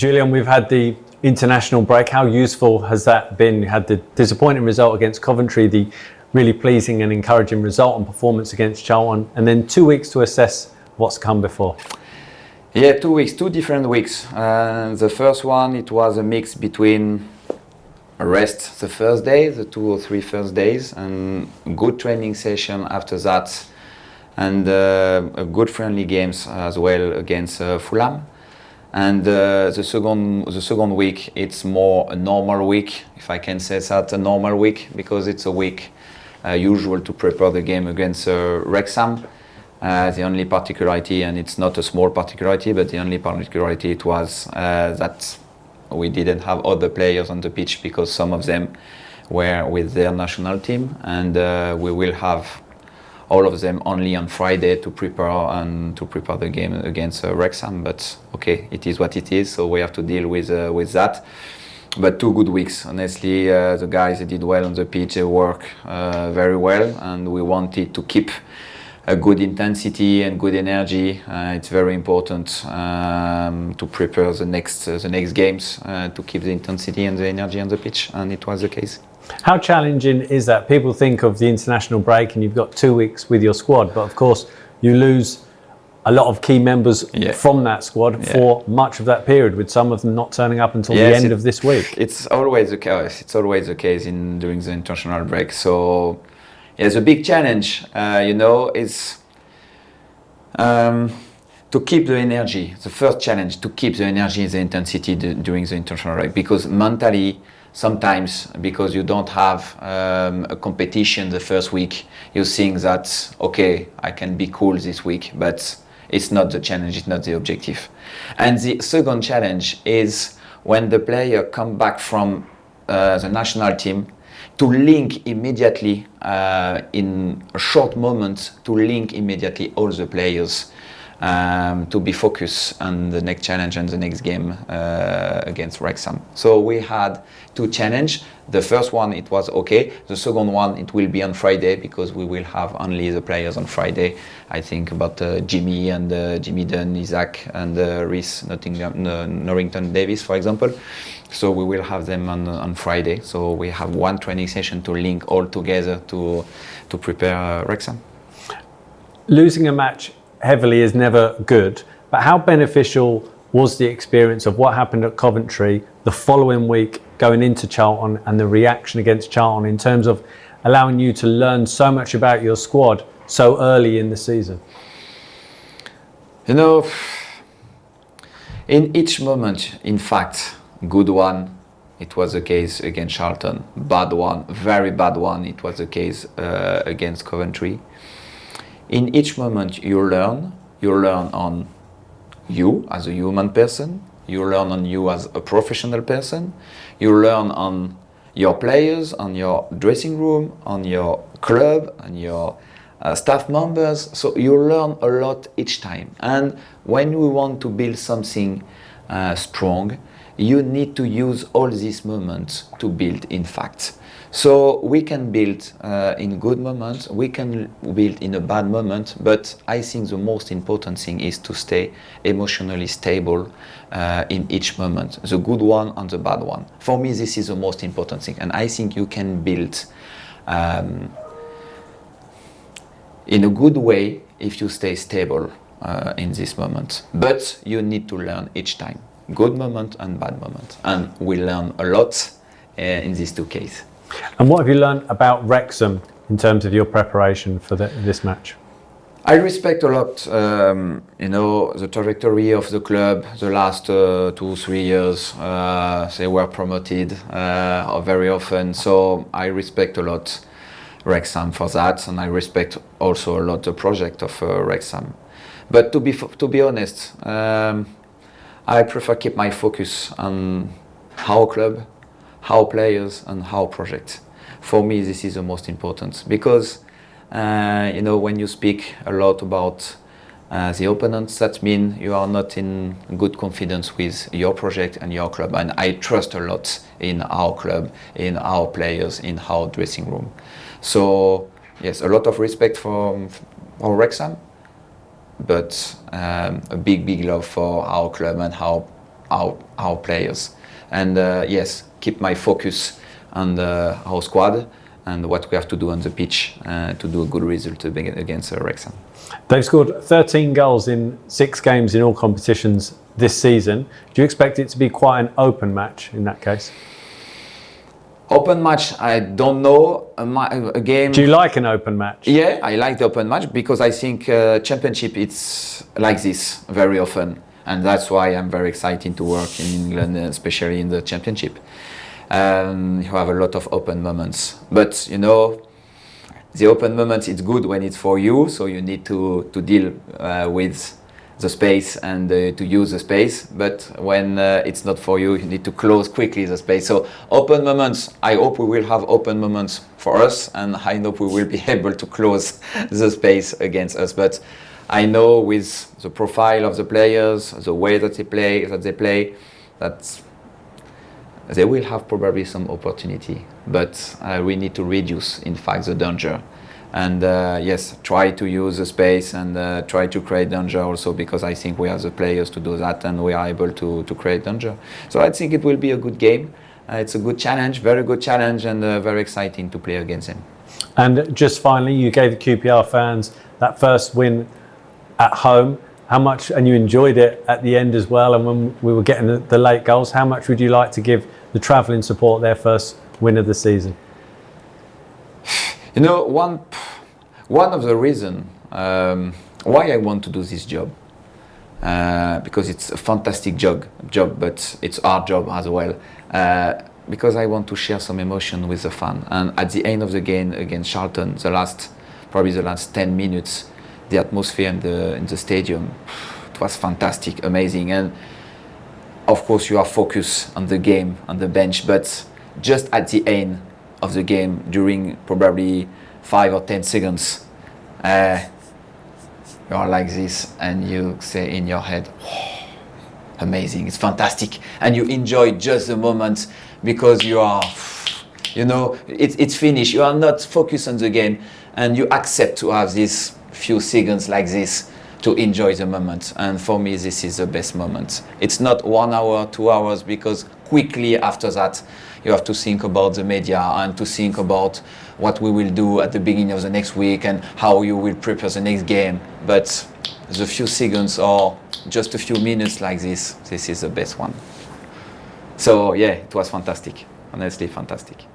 Julien, we've had the international break. How useful has that been? You had the disappointing result against Coventry, the really pleasing and encouraging result and performance against Charlton, and then 2 weeks to assess what's come before. Yeah, 2 weeks, 2 different weeks. The first one, it was a mix between a rest the first day, the 2 or 3 first days, and good training session after that, and a good friendly games as well against Fulham. And the second week, it's more a normal week, if I can say that, a normal week, because it's a week usual to prepare the game against Wrexham. The only particularity, and it's not a small particularity, but the only particularity it was that we didn't have other players on the pitch because some of them were with their national team, and we will have all of them only on Friday to prepare the game against Wrexham. But okay, it is what it is, so we have to deal with that. But 2 good weeks, honestly. The guys, they did well on the pitch, they work very well, and we wanted to keep a good intensity and good energy. It's very important to prepare the next games to keep the intensity and the energy on the pitch, and it was the case. How challenging is that? People think of the international break and you've got 2 weeks with your squad, but of course you lose a lot of key members from that squad for much of that period, with some of them not turning up until the end of this week. It's always the case. It's always the case during the international break. So it's a big challenge, is to keep the energy. The first challenge, to keep the energy and the intensity during the international break, because mentally, sometimes, because you don't have a competition the first week, you think that, okay, I can be cool this week, but it's not the challenge, it's not the objective. And the second challenge is when the player come back from the national team, to link immediately, in a short moment, to link immediately all the players to be focused on the next challenge and the next game against Wrexham. So we had 2 challenges. The first one, it was okay. The second one, it will be on Friday, because we will have only the players on Friday. I think about Jimmy and Jimmy Dunn, Isaac and Reece Norrington Davis, for example. So we will have them on Friday. So we have 1 training session to link all together to prepare Wrexham. Losing a match heavily is never good, but how beneficial was the experience of what happened at Coventry the following week going into Charlton, and the reaction against Charlton, in terms of allowing you to learn so much about your squad so early in the season? In each moment, in fact, good one, it was the case against Charlton. Bad one, very bad one, it was the case against Coventry. In each moment you learn on you as a human person, you learn on you as a professional person, you learn on your players, on your dressing room, on your club, on your staff members. So you learn a lot each time. And when we want to build something strong, you need to use all these moments to build, in fact. So we can build in good moments, we can build in a bad moment, but I think the most important thing is to stay emotionally stable in each moment, the good one and the bad one. For me, this is the most important thing, and I think you can build in a good way if you stay stable in this moment. But you need to learn each time, good moment and bad moment, and we learn a lot in these 2 cases. And what have you learned about Wrexham in terms of your preparation for this match? I respect a lot, the trajectory of the club. The last 2-3 years, they were promoted very often. So I respect a lot Wrexham for that, and I respect also a lot the project of Wrexham. But to be honest, I prefer keep my focus on our club, how players and how project. For me, this is the most important, because when you speak a lot about the opponents, that means you are not in good confidence with your project and your club. And I trust a lot in our club, in our players, in our dressing room. So yes, a lot of respect for Wrexham, but a big love for our club and our players. And yes, keep my focus on our squad and what we have to do on the pitch to do a good result against Wrexham. They've scored 13 goals in 6 games in all competitions this season. Do you expect it to be quite an open match in that case? Open match, I don't know. A game. Do you like an open match? Yeah, I like the open match because I think championship it's like this very often, and that's why I'm very excited to work in England, especially in the championship. You have a lot of open moments, but you know, the open moments it's good when it's for you, so you need to deal with the space and to use the space. But when it's not for you, you need to close quickly the space. So open moments, I hope we will have open moments for us, and I hope we will be able to close the space against us. But I know with the profile of the players, the way that they play, that they will have probably some opportunity. But we need to reduce, in fact, the danger. And yes, try to use the space and try to create danger also, because I think we have the players to do that and we are able to create danger. So I think it will be a good game. It's a good challenge, very good challenge, and very exciting to play against him. And just finally, you gave the QPR fans that first win at home. How much, and you enjoyed it at the end as well, and when we were getting the late goals, how much would you like to give the travelling support their first win of the season? You know, one of the reasons why I want to do this job, because it's a fantastic job, but it's our job as well, because I want to share some emotion with the fan. And at the end of the game against Charlton, probably the last 10 minutes, the atmosphere in the stadium, it was fantastic, amazing. And of course you are focused on the game, on the bench, but just at the end of the game, during probably 5 or 10 seconds, you are like this and you say in your head, oh, amazing, it's fantastic, and you enjoy just the moment because you are, you know, it's finished. You are not focused on the game and you accept to have these few seconds like this to enjoy the moment. And for me, this is the best moment. It's not 1 hour, 2 hours, because quickly after that you have to think about the media and to think about what we will do at the beginning of the next week and how you will prepare the next game. But the few seconds or just a few minutes like this is the best one. So yeah, it was fantastic, honestly fantastic.